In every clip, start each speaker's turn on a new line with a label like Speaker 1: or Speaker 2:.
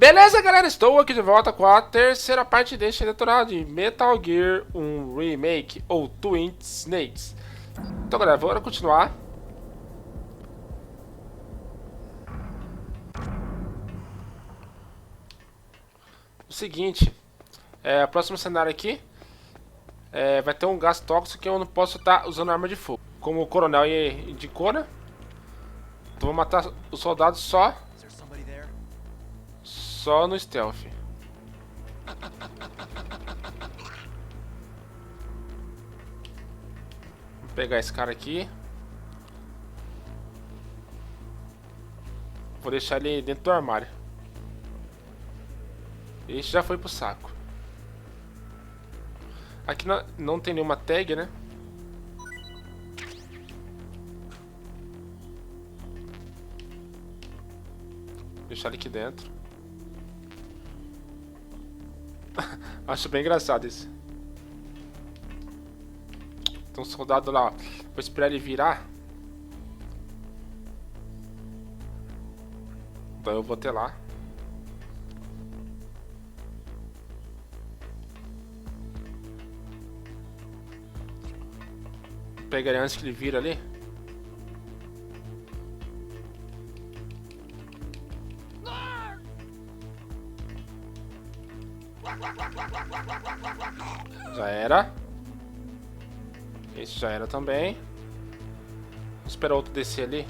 Speaker 1: Beleza, galera, estou aqui de volta com a terceira parte deste detonado de Metal Gear 1 Remake ou Twin Snakes. Então, galera, bora continuar. O seguinte, o próximo cenário aqui vai ter um gás tóxico que eu não posso estar usando arma de fogo. Como o coronel indicou, né? Então vou matar os soldados só no stealth. Vou pegar esse cara aqui. Vou deixar ele dentro do armário. Esse já foi pro saco. Aqui não tem nenhuma tag, né? Vou deixar ele aqui dentro. Acho bem engraçado isso. Tem um soldado lá, ó. Vou esperar ele virar. Então eu vou até lá. Vou pegar ele antes que ele vira ali. Já era. Esse já era também. Vou esperar outro descer ali.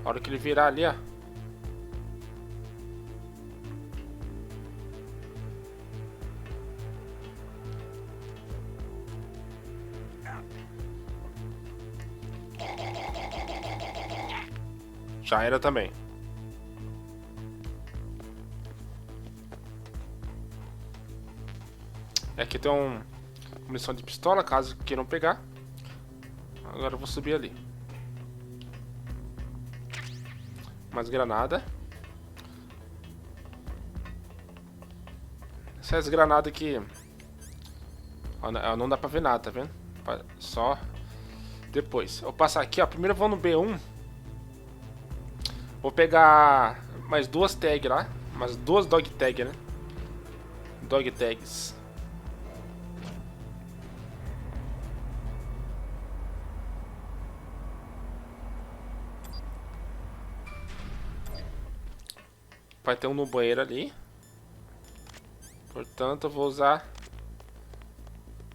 Speaker 1: A hora que ele virar ali, ó. Já era também. Aqui tem munição de pistola, caso queiram pegar. Agora eu vou subir ali. Mais granada. Essas granadas aqui, ó, não dá pra ver nada, tá vendo? Só depois. Eu vou passar aqui, ó. Primeiro eu vou no B1. Vou pegar mais duas tags lá. Mais duas dog tags, né? Dog tags. Vai ter um no banheiro ali. Portanto, eu vou usar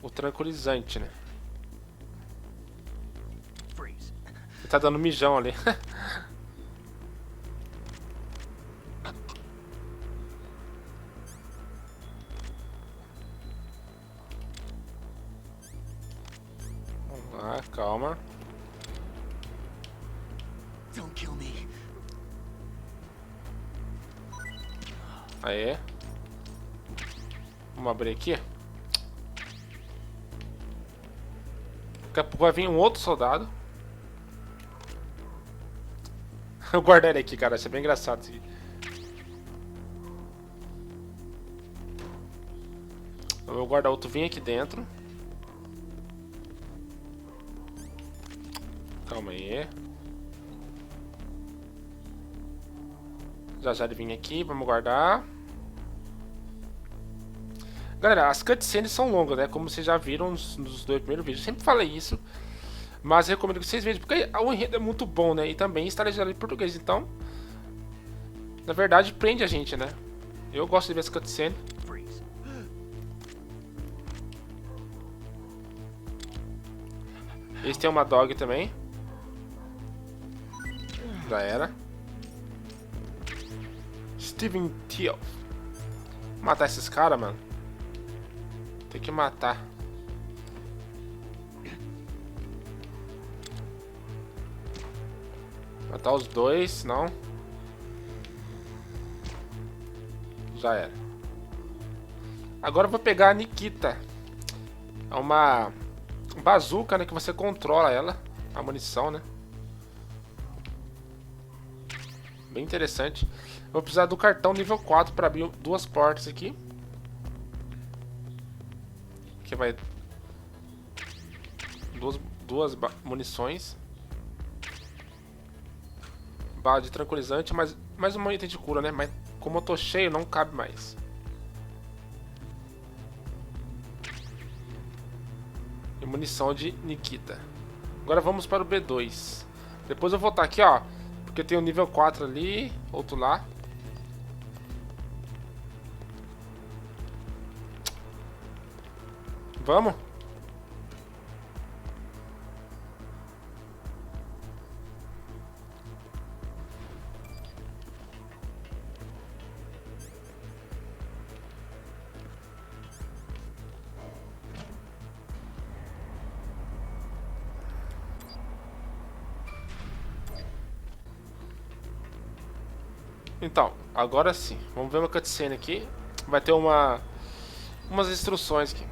Speaker 1: o tranquilizante, né? Ele tá dando mijão ali. Vamos lá, calma. Don't kill me. Aê. Vamos abrir aqui. Daqui a pouco vai vir um outro soldado. Eu guardei ele aqui, cara. Isso é bem engraçado isso aqui. Eu vou guardar outro vinho aqui dentro. Calma aí. Já ele vinha aqui, vamos guardar. Galera, as cutscenes são longas, né? Como vocês já viram nos dois primeiros vídeos. Eu sempre falei isso. Mas eu recomendo que vocês vejam, porque o enredo é muito bom, né? E também está legendado em português. Então, na verdade, prende a gente, né? Eu gosto de ver as cutscenes. Esse tem uma dog também. Já era. Steven Thiel. Matar esses caras, mano. Tem que matar. Matar os dois, não. Já era. Agora eu vou pegar a Nikita. É uma bazuca, né? Que você controla ela. A munição, né? Bem interessante. Vou precisar do cartão nível 4 para abrir duas portas aqui. Que vai... Duas munições. Bala de tranquilizante, mais um item de cura, né? Mas como eu tô cheio, não cabe mais. E munição de Nikita. Agora vamos para o B2. Depois eu vou voltar aqui, ó. Porque tem o nível 4 ali, outro lá. Vamos? Então, agora sim. Vamos ver uma cutscene aqui. Vai ter umas instruções aqui.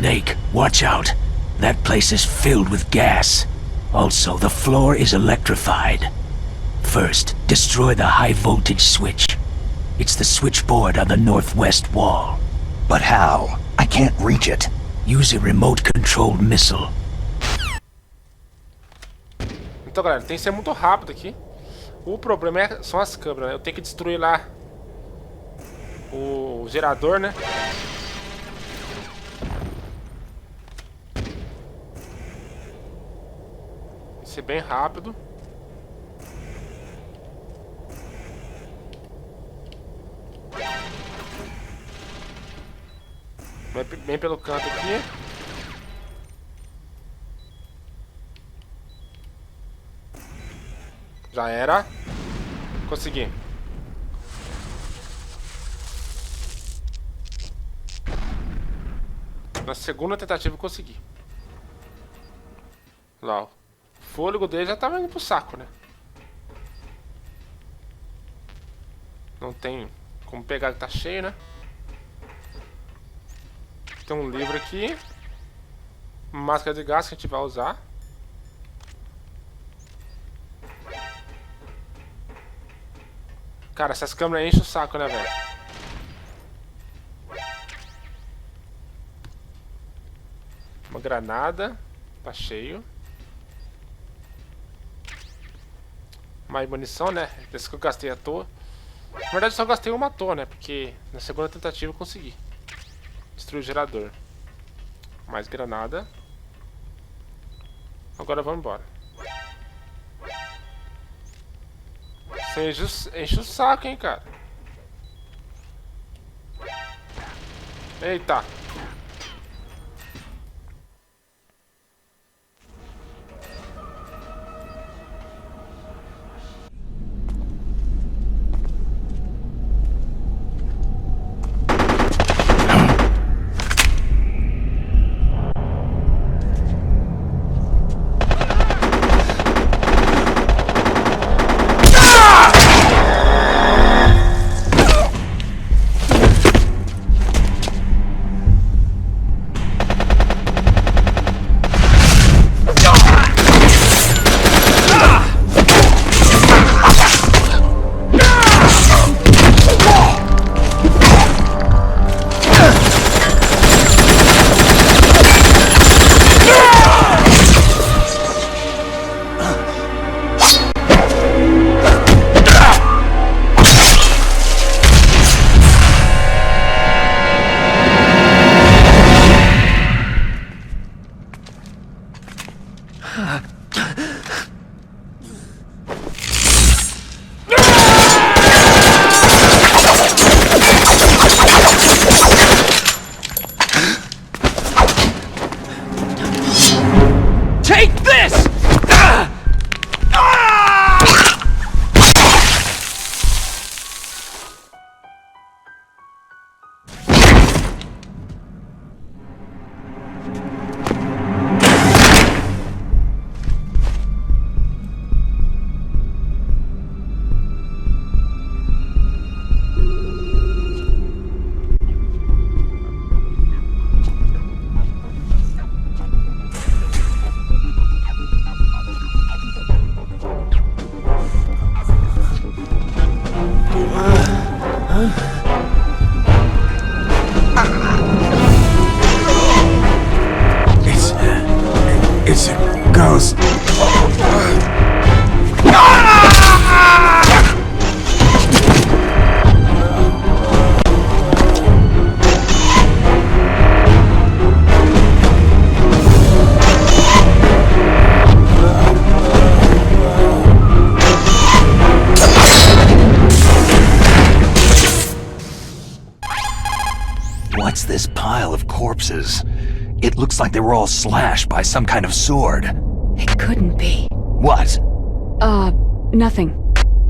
Speaker 2: Snake, watch out. That place is filled with gas. Also, the floor is electrified. First, destroy the high voltage switch. It's the switchboard on the northwest wall.
Speaker 3: But how? I can't reach it.
Speaker 2: Use a remote-controlled missile.
Speaker 1: Então, galera, tem que ser muito rápido aqui. O problema são as câmeras, né? Eu tenho que destruir lá o gerador, né? Tem que ser bem rápido. Vai bem pelo canto aqui. Já era. Consegui. Na segunda tentativa eu consegui. Lá, ó. O fôlego dele já tava indo pro saco, né? Não tem como pegar que tá cheio, né? Tem um livro aqui. Máscara de gás que a gente vai usar. Cara, essas câmeras enchem o saco, né, velho? Uma granada. Tá cheio. Mais munição, né? Esse que eu gastei à toa. Na verdade, eu só gastei uma à toa, né? Porque na segunda tentativa eu consegui destruir o gerador. Mais granada. Agora vamos embora. Você enche o saco, hein, cara. Eita.
Speaker 3: What's this pile of corpses? It looks like they were all slashed by some kind of sword.
Speaker 4: It couldn't be.
Speaker 3: What?
Speaker 4: Nothing.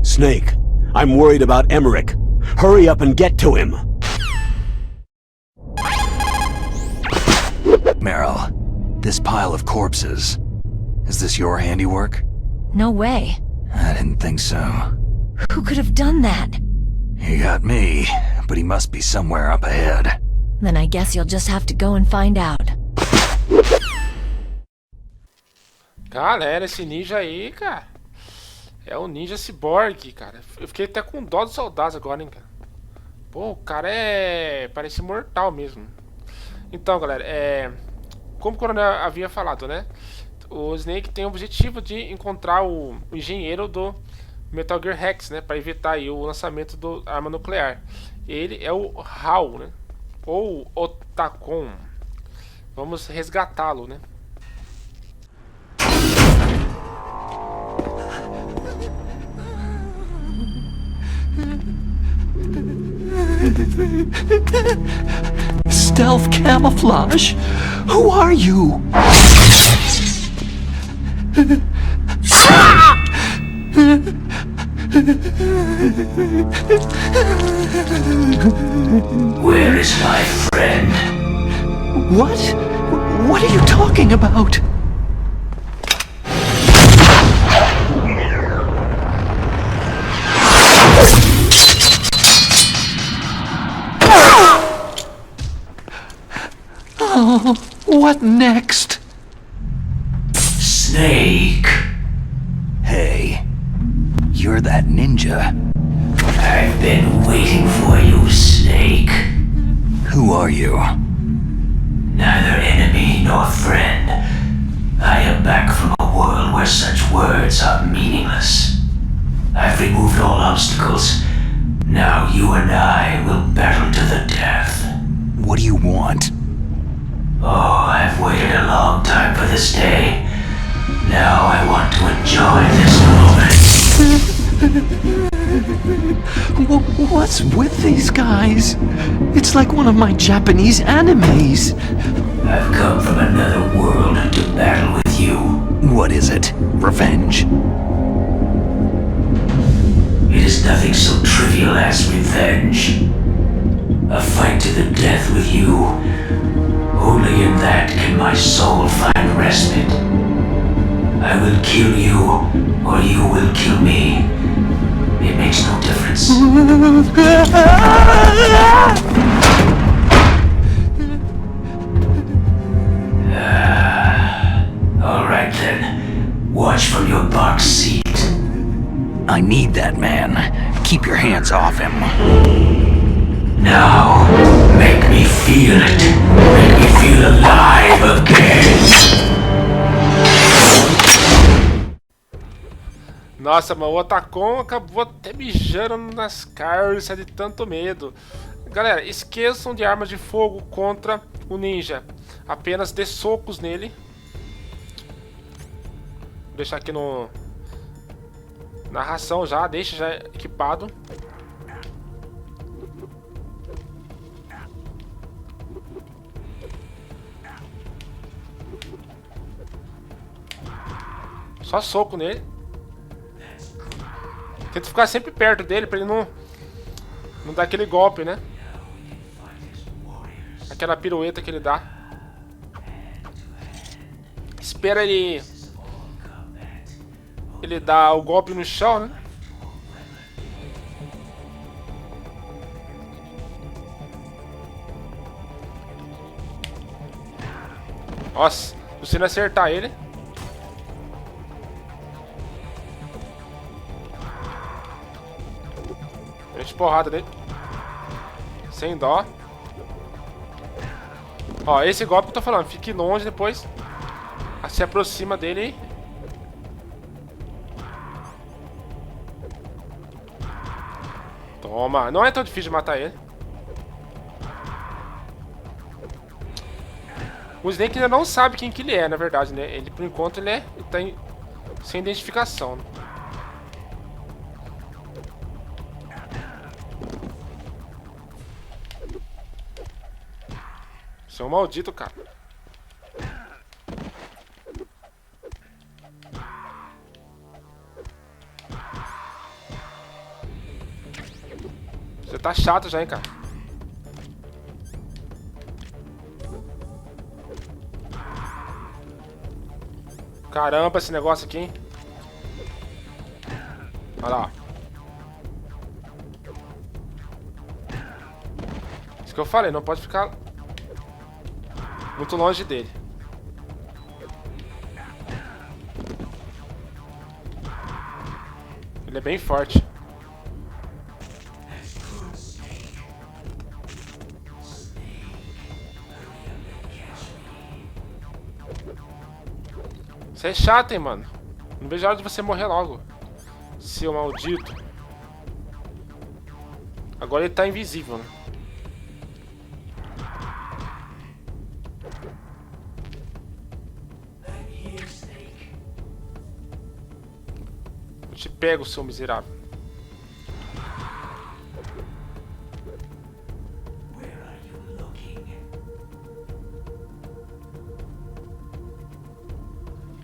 Speaker 5: Snake, I'm worried about Emmerich. Hurry up and get to him.
Speaker 3: Meryl, this pile of corpses. Is this your handiwork?
Speaker 4: No way.
Speaker 3: I didn't think so.
Speaker 4: Who could have done that?
Speaker 3: He got me, but he must be somewhere up ahead.
Speaker 4: Then I guess you'll just have to go and find out.
Speaker 1: Galera, esse ninja aí, cara, é um ninja ciborgue, cara. Eu fiquei até com dó dos soldados agora, hein, cara. Pô, o cara parece mortal mesmo. Então, galera, como o Coronel havia falado, né? O Snake tem o objetivo de encontrar o engenheiro do Metal Gear Rex, né? Para evitar aí o lançamento da arma nuclear. Ele é o Hal, né? Ou Otacon. Vamos resgatá-lo, né?
Speaker 3: Stealth camouflage? Who are you?
Speaker 2: Where is my friend?
Speaker 3: What? What are you talking about? Oh, what next?
Speaker 2: Snake.
Speaker 3: Hey, you're that ninja.
Speaker 2: I've been waiting for you, Snake.
Speaker 3: Who are you?
Speaker 2: Neither enemy nor friend. I am back from a world where such words are meaningless. I've removed all obstacles. Now you and I will battle to the death.
Speaker 3: What do you want?
Speaker 2: Oh, I've waited a long time for this day. Now I want to enjoy this moment.
Speaker 3: What's with these guys? It's like one of my Japanese animes.
Speaker 2: I've come from another world to battle with you.
Speaker 3: What is it? Revenge?
Speaker 2: It is nothing so trivial as revenge. A fight to the death with you. Only in that can my soul find respite. I will kill you, or you will kill me. It makes no difference. All right then. Watch from your box seat.
Speaker 3: I need that man. Keep your hands off him.
Speaker 2: Now, make me feel it. Make me feel alive again.
Speaker 1: Nossa, mas o Otacon acabou até mijando nas calças de tanto medo. Galera, esqueçam de armas de fogo contra o ninja. Apenas dê socos nele. Vou deixar aqui no... narração já, deixa já equipado. Só soco nele. Tenta ficar sempre perto dele pra ele não dar aquele golpe, né? Aquela pirueta que ele dá. Espera ele dá o golpe no chão, né? Nossa, se você não acertar ele. Deixa porrada dele. Sem dó. Ó, esse golpe que eu tô falando, fique longe depois. Se aproxima dele. Toma, não é tão difícil de matar ele. O Snake ainda não sabe quem que ele é, na verdade, né? Ele, por enquanto, ele tá sem identificação, né? Você é um maldito, cara. Você tá chato já, hein, cara. Caramba, esse negócio aqui, hein. Olha lá. Isso que eu falei, não pode ficar muito longe dele. Ele é bem forte. Você é chato, hein, mano. Não vejo a hora de você morrer logo, seu maldito. Agora ele tá invisível, né? Eu te pego, seu miserável.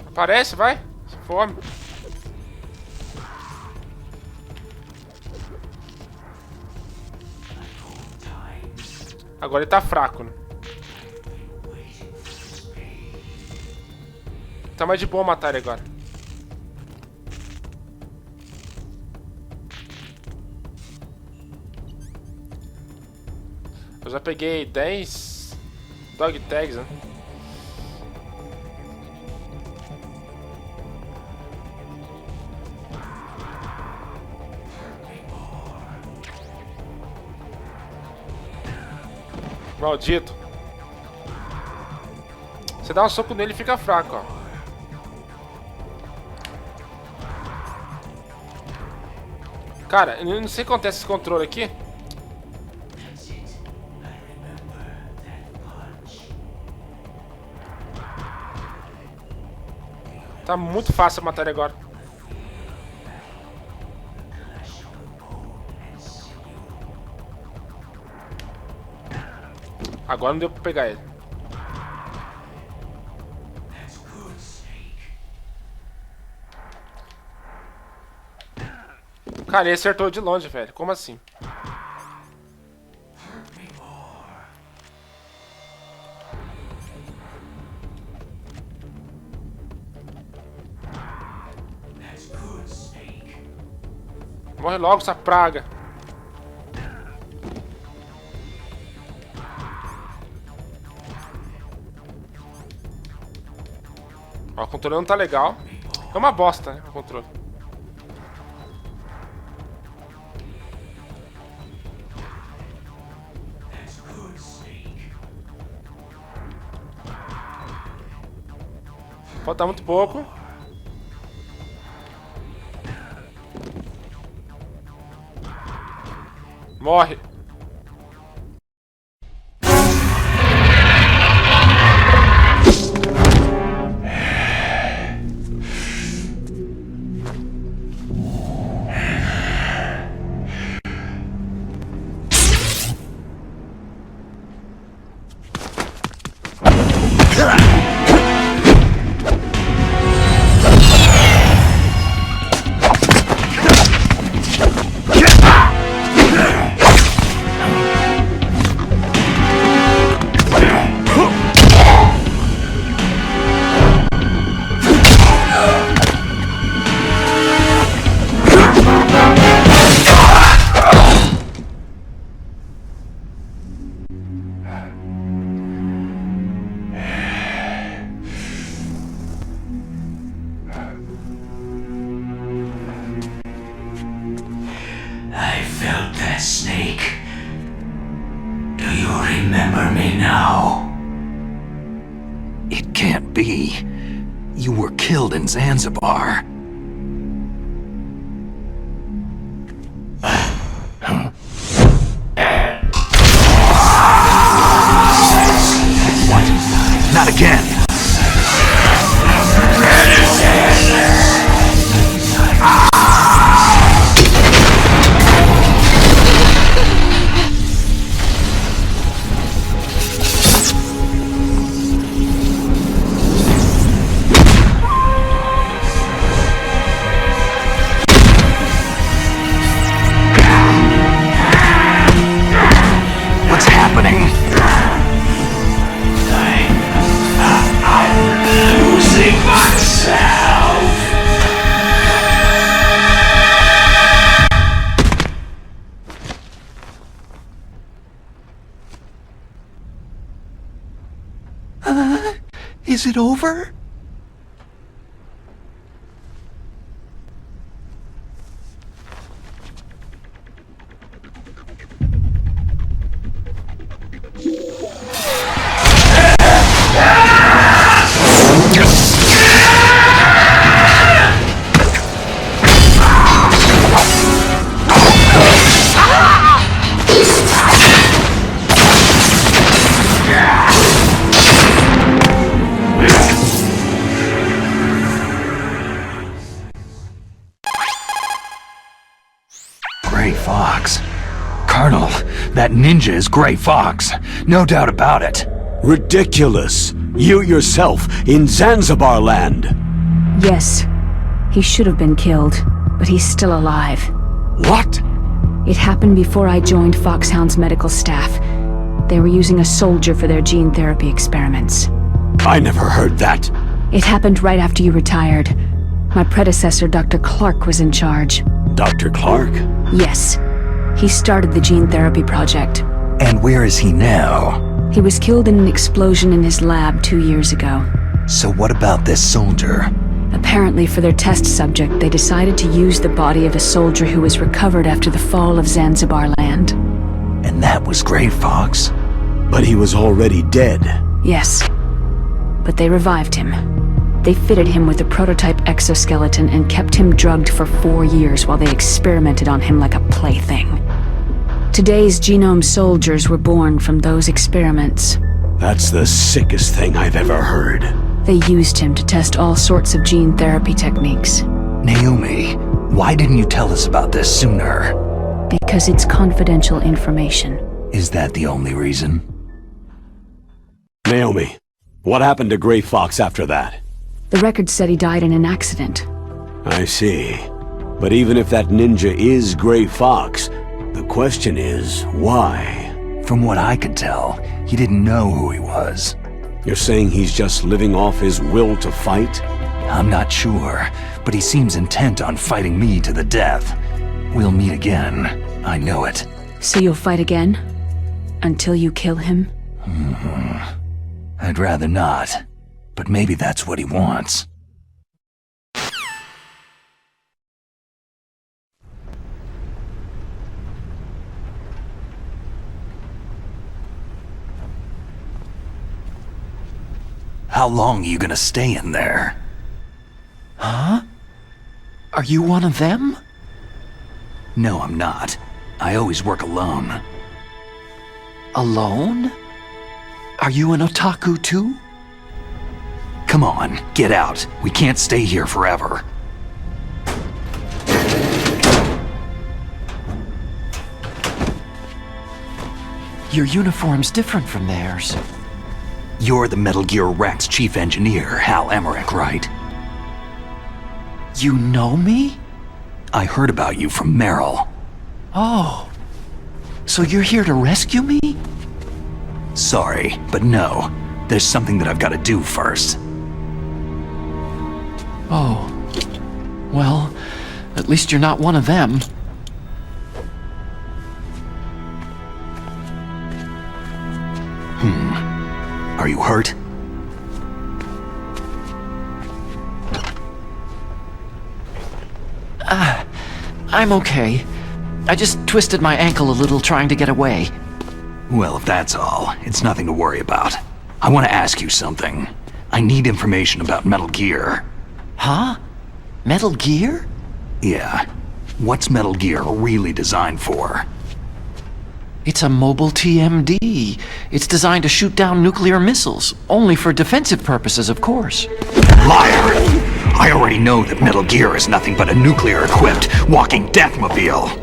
Speaker 1: Aparece, vai. Se fome. Agora ele tá fraco, né? Tá mais de boa matar ele agora. Eu já peguei 10 dog tags, né? Maldito. Você dá um soco nele e fica fraco, ó. Cara, eu não sei o que acontece esse controle aqui. Tá muito fácil matar ele agora. Agora não deu pra pegar ele. Cara, ele acertou de longe, velho. Como assim? Morre logo, essa praga. Ó, o controle não tá legal. É uma bosta, né, o controle. Falta muito pouco. Morre.
Speaker 2: I felt that snake. Do you remember me now?
Speaker 3: It can't be. You were killed in Zanzibar. What? Not again! Is it over? Gray Fox. Colonel, that ninja is Gray Fox. No doubt about it.
Speaker 5: Ridiculous. You yourself in Zanzibar land.
Speaker 6: Yes. He should have been killed, but he's still alive.
Speaker 5: What?
Speaker 6: It happened before I joined Foxhound's medical staff. They were using a soldier for their gene therapy experiments.
Speaker 5: I never heard that.
Speaker 6: It happened right after you retired. My predecessor, Dr. Clark, was in charge.
Speaker 5: Dr. Clark?
Speaker 6: Yes. He started the gene therapy project.
Speaker 3: And where is he now?
Speaker 6: He was killed in an explosion in his lab 2 years ago.
Speaker 3: So what about this soldier?
Speaker 6: Apparently, for their test subject, they decided to use the body of a soldier who was recovered after the fall of Zanzibar land.
Speaker 3: And that was Gray Fox?
Speaker 5: But he was already dead.
Speaker 6: Yes. But they revived him. They fitted him with a prototype exoskeleton and kept him drugged for 4 years while they experimented on him like a plaything. Today's genome soldiers were born from those experiments.
Speaker 5: That's the sickest thing I've ever heard.
Speaker 6: They used him to test all sorts of gene therapy techniques.
Speaker 3: Naomi, why didn't you tell us about this sooner?
Speaker 6: Because it's confidential information.
Speaker 3: Is that the only reason?
Speaker 5: Naomi, what happened to Gray Fox after that?
Speaker 6: The record said he died in an accident.
Speaker 5: I see. But even if that ninja is Gray Fox, the question is, why?
Speaker 3: From what I could tell, he didn't know who he was.
Speaker 5: You're saying he's just living off his will to fight?
Speaker 3: I'm not sure, but he seems intent on fighting me to the death. We'll meet again. I know it.
Speaker 6: So you'll fight again? Until you kill him?
Speaker 3: I'd rather not. But maybe that's what he wants. How long are you gonna stay in there?
Speaker 7: Huh? Are you one of them?
Speaker 3: No, I'm not. I always work alone.
Speaker 7: Alone? Are you an otaku too?
Speaker 3: Come on, get out. We can't stay here forever.
Speaker 7: Your uniform's different from theirs.
Speaker 3: You're the Metal Gear Rex chief engineer, Hal Emmerich, right?
Speaker 7: You know me?
Speaker 3: I heard about you from Meryl.
Speaker 7: Oh. So you're here to rescue me?
Speaker 3: Sorry, but no. There's something that I've got to do first.
Speaker 7: Oh. Well, at least you're not one of them.
Speaker 3: Are you hurt?
Speaker 7: I'm okay. I just twisted my ankle a little trying to get away.
Speaker 3: Well, if that's all, it's nothing to worry about. I want to ask you something. I need information about Metal Gear.
Speaker 7: Huh? Metal Gear?
Speaker 3: Yeah. What's Metal Gear really designed for?
Speaker 7: It's a mobile TMD. It's designed to shoot down nuclear missiles. Only for defensive purposes, of course.
Speaker 3: Liar! I already know that Metal Gear is nothing but a nuclear-equipped walking deathmobile.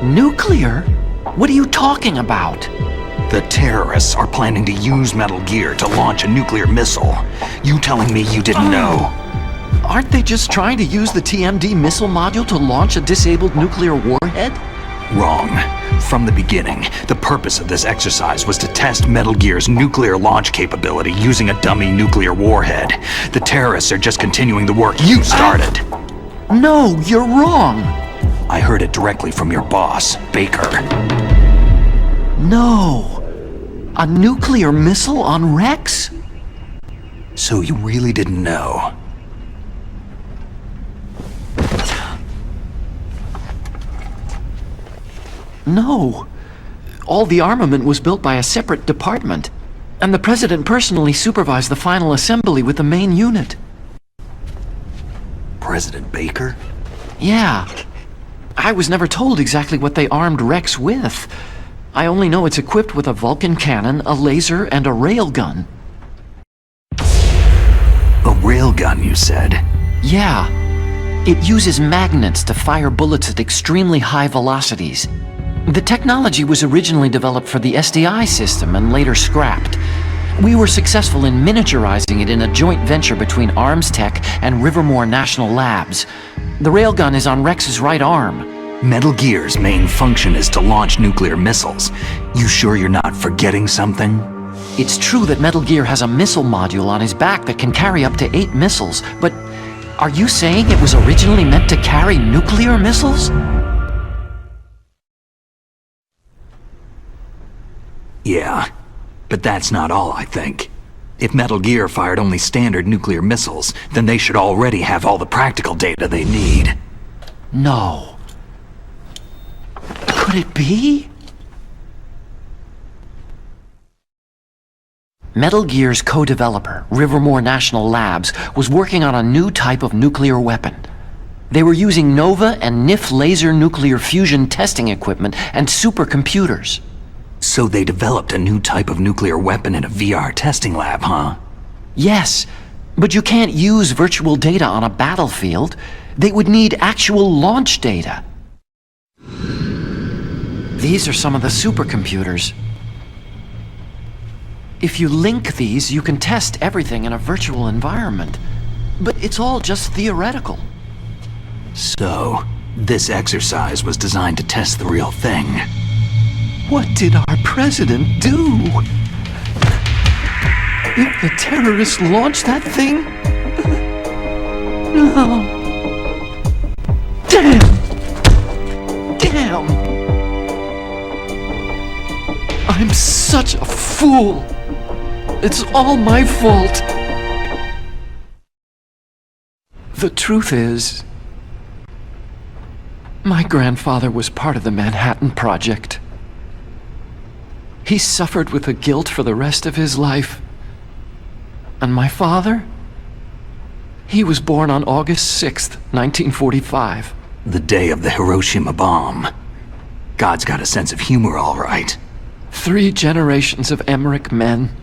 Speaker 7: Nuclear? What are you talking about?
Speaker 3: The terrorists are planning to use Metal Gear to launch a nuclear missile. You telling me you didn't know?
Speaker 7: Aren't they just trying to use the TMD missile module to launch a disabled nuclear warhead?
Speaker 3: Wrong. From the beginning, the purpose of this exercise was to test Metal Gear's nuclear launch capability using a dummy nuclear warhead. The terrorists are just continuing the work you started.
Speaker 7: No, you're wrong.
Speaker 3: I heard it directly from your boss, Baker.
Speaker 7: No. A nuclear missile on Rex?
Speaker 3: So you really didn't know?
Speaker 7: No. All the armament was built by a separate department, and the President personally supervised the final assembly with the main unit.
Speaker 3: President Baker?
Speaker 7: Yeah. I was never told exactly what they armed Rex with. I only know it's equipped with a Vulcan cannon, a laser, and a railgun.
Speaker 3: A railgun, you said?
Speaker 7: Yeah. It uses magnets to fire bullets at extremely high velocities. The technology was originally developed for the SDI system and later scrapped. We were successful in miniaturizing it in a joint venture between Arms Tech and Rivermore National Labs. The railgun is on Rex's right arm.
Speaker 3: Metal Gear's main function is to launch nuclear missiles. You sure you're not forgetting something?
Speaker 7: It's true that Metal Gear has a missile module on his back that can carry up to 8 missiles, but are you saying it was originally meant to carry nuclear missiles?
Speaker 3: Yeah, but that's not all, I think. If Metal Gear fired only standard nuclear missiles, then they should already have all the practical data they need.
Speaker 7: No. Could it be? Metal Gear's co-developer, Rivermore National Labs, was working on a new type of nuclear weapon. They were using NOVA and NIF laser nuclear fusion testing equipment and supercomputers.
Speaker 3: So they developed a new type of nuclear weapon in a VR testing lab, huh?
Speaker 7: Yes, but you can't use virtual data on a battlefield. They would need actual launch data. These are some of the supercomputers. If you link these, you can test everything in a virtual environment. But it's all just theoretical.
Speaker 3: So, this exercise was designed to test the real thing.
Speaker 7: What did our president do? If the terrorists launched that thing? No. Damn! Damn! I'm such a fool! It's all my fault! The truth is, my grandfather was part of the Manhattan Project. He suffered with the guilt for the rest of his life. And my father? He was born on August 6th, 1945.
Speaker 3: The day of the Hiroshima bomb. God's got a sense of humor, all right.
Speaker 7: 3 generations of Emmerich men.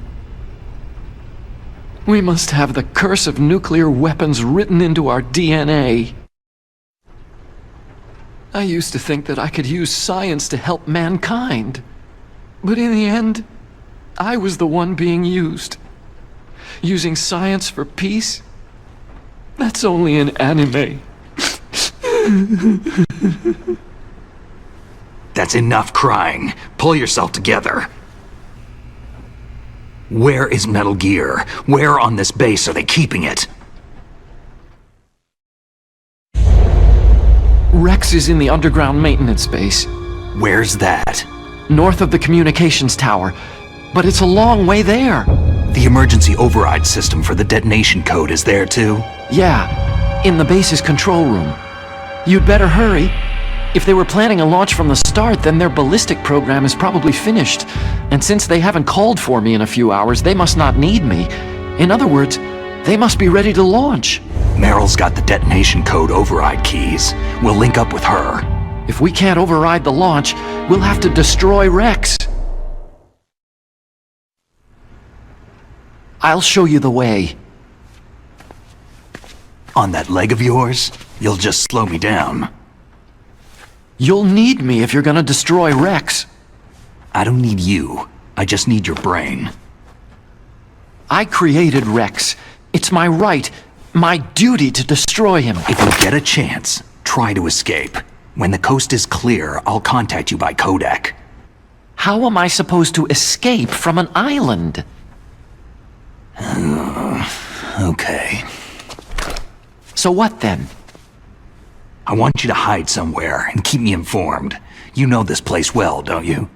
Speaker 7: We must have the curse of nuclear weapons written into our DNA. I used to think that I could use science to help mankind. But in the end, I was the one being used. Using science for peace? That's only in anime.
Speaker 3: That's enough crying. Pull yourself together. Where is Metal Gear? Where on this base are they keeping it?
Speaker 7: Rex is in the underground maintenance base.
Speaker 3: Where's that?
Speaker 7: North of the communications tower. But it's a long way there.
Speaker 3: The emergency override system for the detonation code is there too?
Speaker 7: Yeah, in the base's control room. You'd better hurry. If they were planning a launch from the start, then their ballistic program is probably finished. And since they haven't called for me in a few hours, they must not need me. In other words, they must be ready to launch.
Speaker 3: Meryl's got the detonation code override keys. We'll link up with her.
Speaker 7: If we can't override the launch, we'll have to destroy Rex. I'll show you the way.
Speaker 3: On that leg of yours, you'll just slow me down.
Speaker 7: You'll need me if you're gonna destroy Rex.
Speaker 3: I don't need you. I just need your brain.
Speaker 7: I created Rex. It's my right, my duty to destroy him.
Speaker 3: If you get a chance, try to escape. When the coast is clear, I'll contact you by codec.
Speaker 7: How am I supposed to escape from an island?
Speaker 3: Okay.
Speaker 7: So what then?
Speaker 3: I want you to hide somewhere and keep me informed. You know this place well, don't you?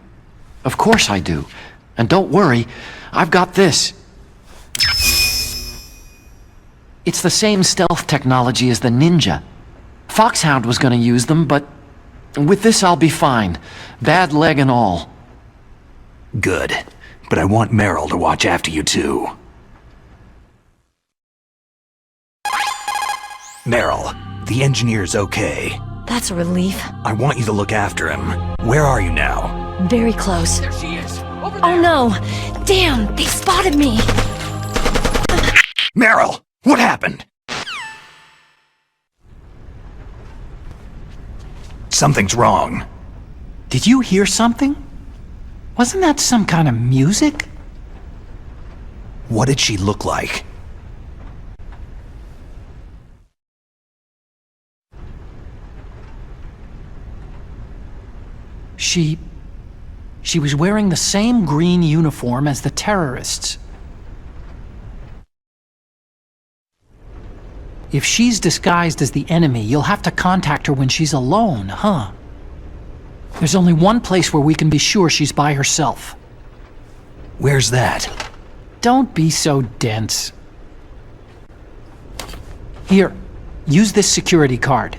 Speaker 7: Of course I do. And don't worry, I've got this. It's the same stealth technology as the Ninja. Foxhound was gonna use them, but with this I'll be fine. Bad leg and all.
Speaker 3: Good. But I want Meryl to watch after you too. Meryl, the engineer's okay.
Speaker 4: That's a relief.
Speaker 3: I want you to look after him. Where are you now?
Speaker 4: Very close.
Speaker 1: There she is. Over there.
Speaker 4: Oh no! Damn, they spotted me!
Speaker 3: Meryl, what happened? Something's wrong.
Speaker 8: Did you hear something? Wasn't that some kind of music?
Speaker 3: What did she look like?
Speaker 8: She was wearing the same green uniform as the terrorists. If she's disguised as the enemy, you'll have to contact her when she's alone, huh? There's only one place where we can be sure she's by herself.
Speaker 3: Where's that?
Speaker 8: Don't be so dense. Here, use this security card.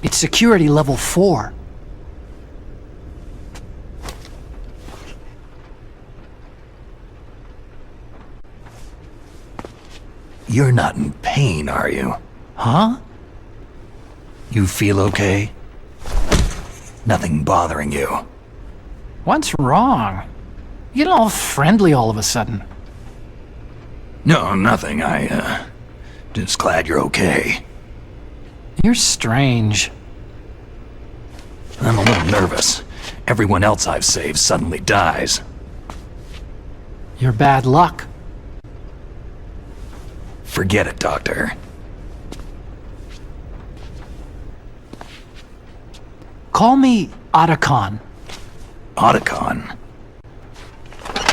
Speaker 8: It's security level 4.
Speaker 3: You're not in pain, are you?
Speaker 8: Huh?
Speaker 3: You feel okay? Nothing bothering you?
Speaker 8: What's wrong? You get all friendly all of a sudden.
Speaker 3: No, nothing. Just glad you're okay.
Speaker 8: You're strange.
Speaker 3: I'm a little nervous. Everyone else I've saved suddenly dies.
Speaker 8: You're bad luck.
Speaker 3: Forget it, Doctor.
Speaker 8: Call me Otacon.
Speaker 3: Otacon?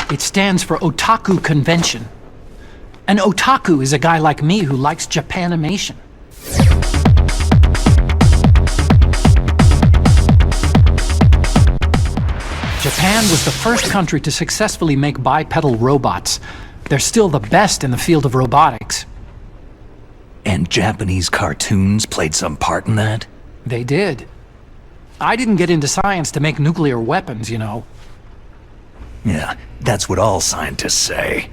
Speaker 8: It stands for Otaku Convention. An otaku is a guy like me who likes Japanimation. Japan was the first country to successfully make bipedal robots. They're still the best in the field of robotics.
Speaker 3: And Japanese cartoons played some part in that?
Speaker 8: They did. I didn't get into science to make nuclear weapons, you know.
Speaker 3: Yeah, that's what all scientists say.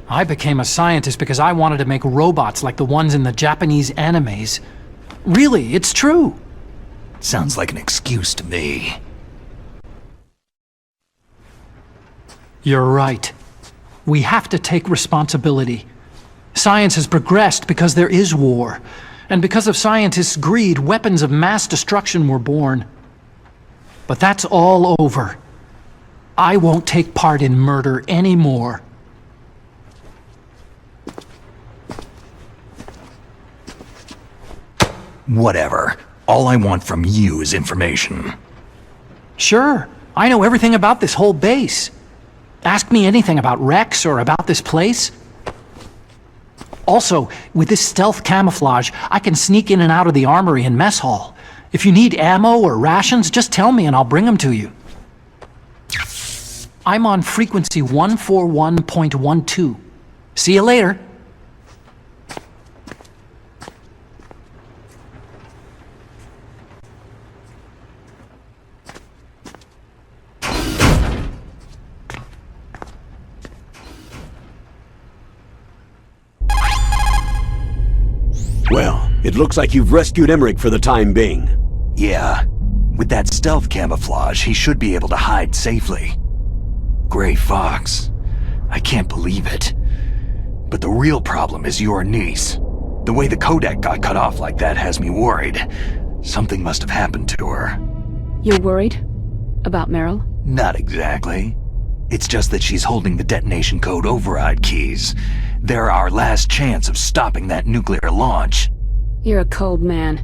Speaker 8: I became a scientist because I wanted to make robots like the ones in the Japanese animes. Really, it's true.
Speaker 3: Sounds like an excuse to me.
Speaker 8: You're right. We have to take responsibility. Science has progressed because there is war. And because of scientists' greed, weapons of mass destruction were born. But that's all over. I won't take part in murder anymore.
Speaker 3: Whatever. All I want from you is information.
Speaker 8: Sure, I know everything about this whole base. Ask me anything about Rex or about this place. Also, with this stealth camouflage, I can sneak in and out of the armory and mess hall. If you need ammo or rations, just tell me and I'll bring them to you. I'm on frequency 141.12. See you later.
Speaker 5: Well, it looks like you've rescued Emmerich for the time being.
Speaker 3: Yeah. With that stealth camouflage, he should be able to hide safely. Gray Fox. I can't believe it. But the real problem is your niece. The way the codec got cut off like that has me worried. Something must have happened to her.
Speaker 6: You're worried? About Meryl?
Speaker 3: Not exactly. It's just that she's holding the detonation code override keys. They're our last chance of stopping that nuclear launch.
Speaker 6: You're a cold man.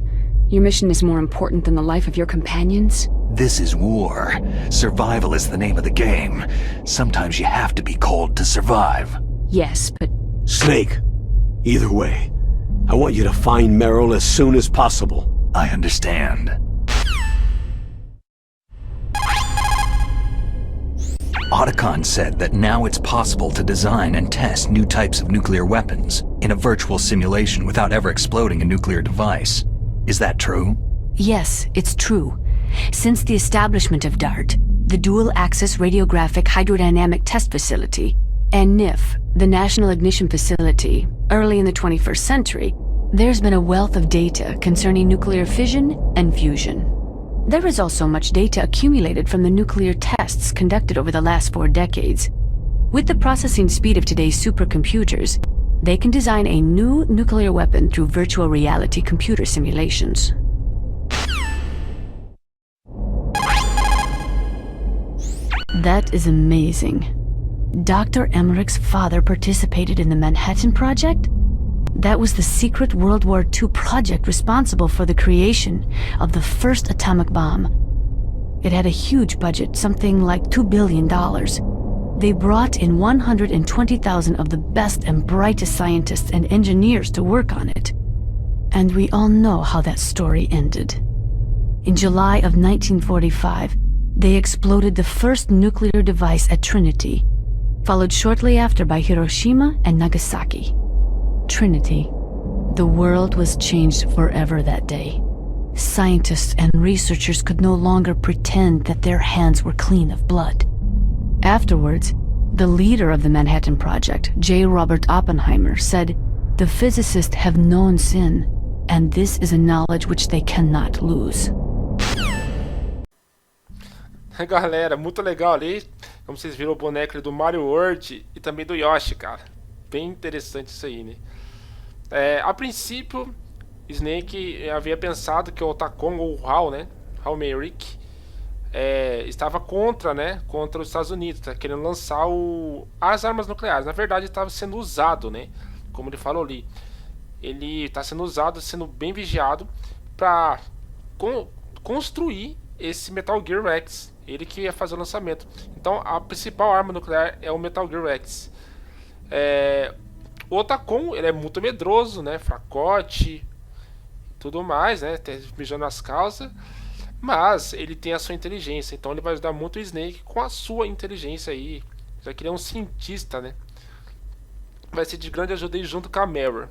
Speaker 6: Your mission is more important than the life of your companions?
Speaker 3: This is war. Survival is the name of the game. Sometimes you have to be cold to survive.
Speaker 6: Yes, but...
Speaker 5: Snake, either way, I want you to find Meryl as soon as possible.
Speaker 3: I understand. Otacon said that now it's possible to design and test new types of nuclear weapons in a virtual simulation without ever exploding a nuclear device. Is that true?
Speaker 6: Yes, it's true. Since the establishment of DART, the Dual-Axis Radiographic Hydrodynamic Test Facility, and NIF, the National Ignition Facility, early in the 21st century, there's been a wealth of data concerning nuclear fission and fusion. There is also much data accumulated from the nuclear tests conducted over the last 4 decades. With the processing speed of today's supercomputers, they can design a new nuclear weapon through virtual reality computer simulations. That is amazing. Dr. Emmerich's father participated in the Manhattan Project? That was the secret World War II project responsible for the creation of the first atomic bomb. It had a huge budget, something like $2 billion. They brought in 120,000 of the best and brightest scientists and engineers to work on it. And we all know how that story ended. In July of 1945, they exploded the first nuclear device at Trinity, followed shortly after by Hiroshima and Nagasaki. Trinity. The world was changed forever that day. Scientists and researchers could no longer pretend that their hands were clean of blood. Afterwards, the leader of the Manhattan Project, J. Robert Oppenheimer, said, "The physicists have known sin, and this is a knowledge which they cannot lose."
Speaker 1: Galera, muito legal ali. Como vocês viram, o boneco ali do Mario World e também do Yoshi, cara. Bem interessante isso aí, né? A princípio, Snake havia pensado que o Otacon, ou o HAL, né? HAL Merrick, estava contra, né? Contra os Estados Unidos, tá querendo lançar as armas nucleares. Na verdade, estava sendo usado, né? Como ele falou ali. Ele está sendo usado, sendo bem vigiado para construir esse Metal Gear Rex. Ele que ia fazer o lançamento. Então a principal arma nuclear é o Metal Gear Rex. O Otacon, ele é muito medroso, né? Fracote, tudo mais, né? Mijando as calças. Mas ele tem a sua inteligência. Então ele vai ajudar muito o Snake com a sua inteligência aí. Já que ele é um cientista, né? Vai ser de grande ajuda aí junto com a Meryl.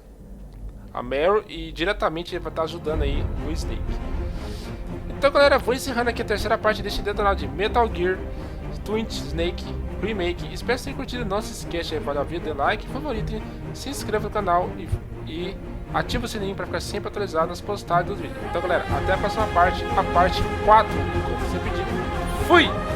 Speaker 1: E diretamente ele vai estar ajudando aí o Snake. Então galera, vou encerrando aqui a terceira parte deste detonado de Metal Gear Twin Snake Remake. Espero que tenham curtido. Não se esqueça de avaliar o vídeo, dê like, favorito, se inscreva no canal e ative o sininho para ficar sempre atualizado nas postagens dos vídeos. Então galera, até a próxima parte, a parte 4, como sempre digo. Fui!